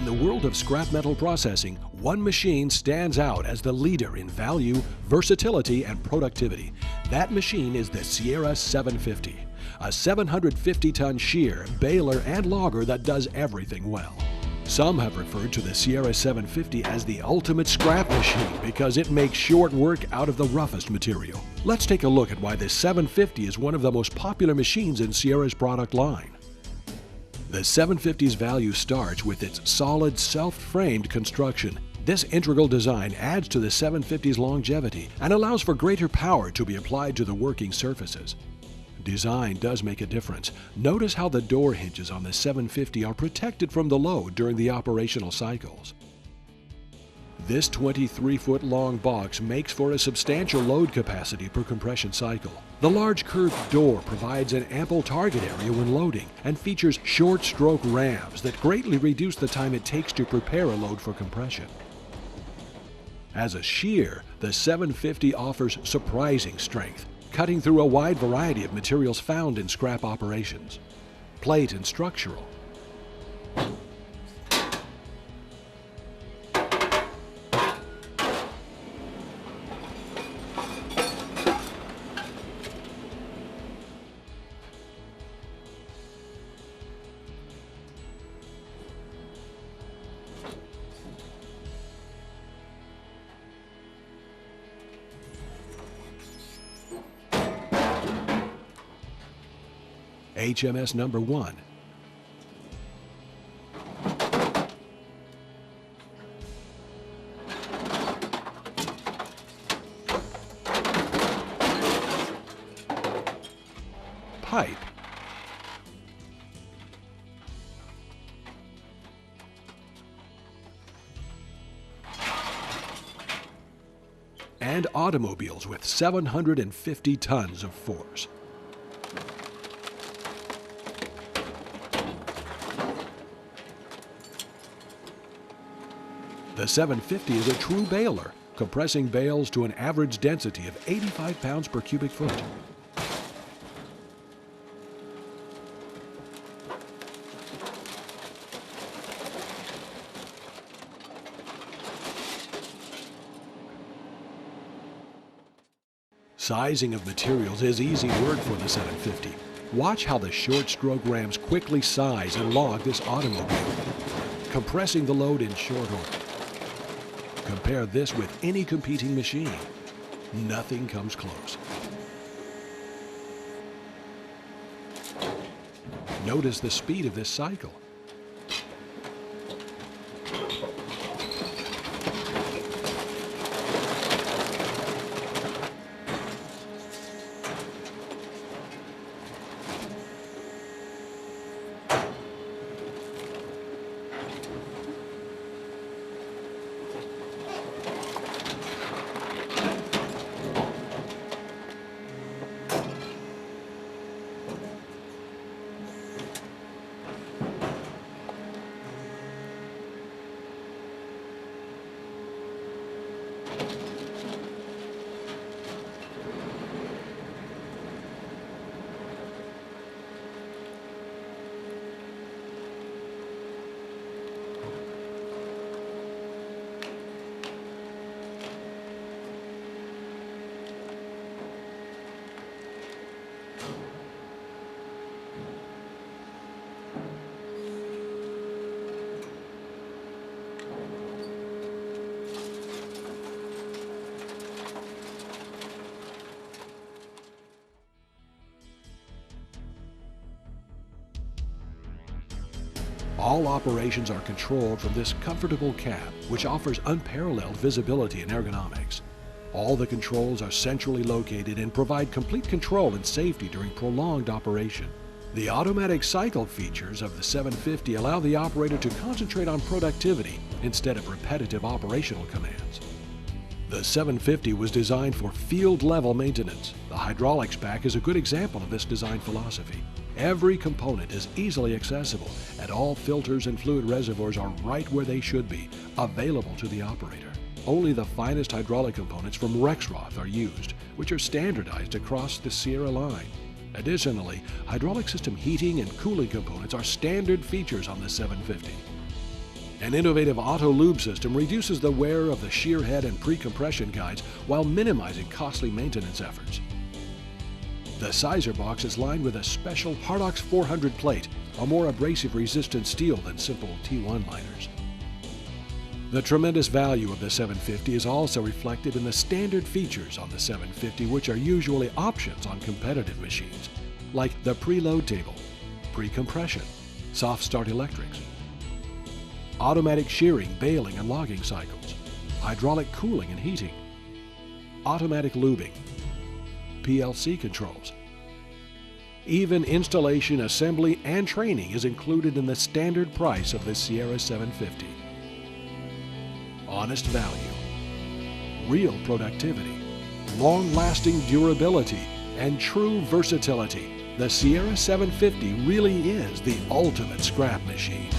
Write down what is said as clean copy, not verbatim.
the world of scrap metal processing, one machine stands out as the leader in value, versatility, and productivity. That machine is the Sierra 750, a 750-ton shear, baler, and logger that does everything well. Some have referred to the Sierra 750 as the ultimate scrap machine because it makes short work out of the roughest material. Let's take a look at why the 750 is one of the most popular machines in Sierra's product line. The 750's value starts with its solid, self-framed construction. This integral design adds to the 750's longevity and allows for greater power to be applied to the working surfaces. Design does make a difference. Notice how the door hinges on the 750 are protected from the load during the operational cycles. This 23-foot long box makes for a substantial load capacity per compression cycle. The large curved door provides an ample target area when loading and features short stroke rams that greatly reduce the time it takes to prepare a load for compression. As a shear, the 750 offers surprising strength, cutting through a wide variety of materials found in scrap operations. Plate and structural, HMS number 1, pipe, and automobiles with 750 tons of force. The 750 is a true baler, compressing bales to an average density of 85 pounds per cubic foot. Sizing of materials is easy work for the 750. Watch how the short stroke rams quickly size and log this automobile, compressing the load in short order. Compare this with any competing machine. Nothing comes close. Notice the speed of this cycle. All operations are controlled from this comfortable cab, which offers unparalleled visibility and ergonomics. All the controls are centrally located and provide complete control and safety during prolonged operation. The automatic cycle features of the 750 allow the operator to concentrate on productivity instead of repetitive operational commands. The 750 was designed for field-level maintenance. The hydraulics pack is a good example of this design philosophy. Every component is easily accessible, and all filters and fluid reservoirs are right where they should be, available to the operator. Only the finest hydraulic components from Rexroth are used, which are standardized across the Sierra line. Additionally, hydraulic system heating and cooling components are standard features on the 750. An innovative auto lube system reduces the wear of the shear head and pre-compression guides while minimizing costly maintenance efforts. The sizer box is lined with a special Hardox 400 plate, a more abrasive-resistant steel than simple T1 liners. The tremendous value of the 750 is also reflected in the standard features on the 750, which are usually options on competitive machines, like the preload table, pre-compression, soft start electrics, automatic shearing, baling, and logging cycles, hydraulic cooling and heating, automatic lubing, PLC controls. Even installation, assembly, and training is included in the standard price of the Sierra 750. Honest value, real productivity, long-lasting durability, and true versatility. The Sierra 750 really is the ultimate scrap machine.